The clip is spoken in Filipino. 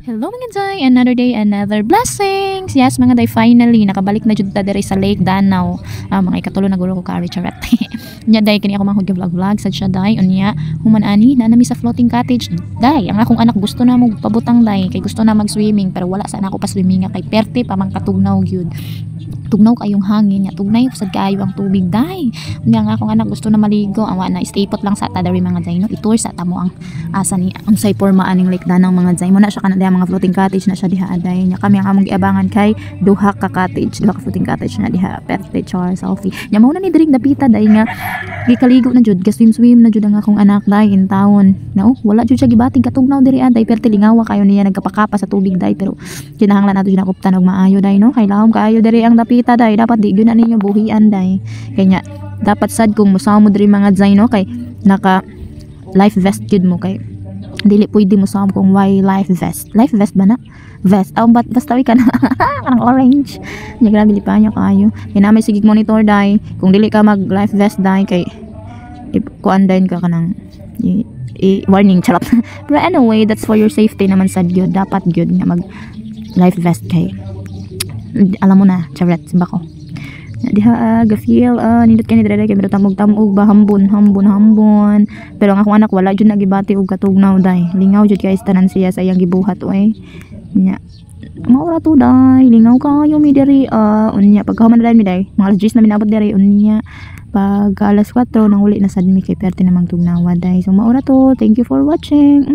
Hello mga day, another day, another blessings. Yes mga day, finally nakabalik na jud ta diri sa Lake Danau. Mga ikatulo na gulo ko kari charet. Nya day kini ako manghud vlog sad siya day unya human ani na nami sa floating cottage. Day, ang akong anak gusto na mo pabutang day kay gusto na mag-swimming pero wala sa ako pa swimming kay perti pa man katugnaw gyud. Tugnaw kayong hangin nya tugnay sad kaayo ang tubig day. Unya nga akong anak gusto na maligo, awa na stay put lang sa ta dari mga day no. Itour sa tamo ang asa ni unsay porma aning Lake Danau mga day. Mo na siya kana mga floating cottage na siya diha aday nya kami ang among giabangan kay duha ka cottage, duha ka floating cottage na diha perte char selfie. Nya mao na ni diri dapita day nga gikaligo na jud, swim na jud ang akong anak day in town. No, wala jud siya gibating katugnaw diri aday perte lingawa kayo niya nagkapakapa sa tubig day pero kinahanglan nato jud nakuptan og maayo day no. Kay lahom kaayo diri ang dapita day, dapat di gyud na ninyo buhian day. Kanya dapat sad kung musaw mo diri mga day no kay naka life vest gyud mo kay dili pwede mo sa kung why life vest ba na vest basta ka na kanang orange nya grabe lipa niya kayo kaya na may sigig monitor day kung dili ka mag life vest day kay kuan din ka kanang warning charot. Pero anyway, that's for your safety naman sad gyud, dapat gyud nga mag life vest kay alam mo na charot bako diha ga feel nindot kani dere kay meron tamog ba hambon pero ang akong anak wala jud nagibati og katugnaw day, lingaw jud kay tanan siya sa iyang gibuhat oy nya maura to day lingaw kayo mi diri unya pagkahuman na mi day mga alas 10 na minabot diri unya pag alas 4 nang uli na sad mi kay perti namang tugnawa day. So maura to, thank you for watching.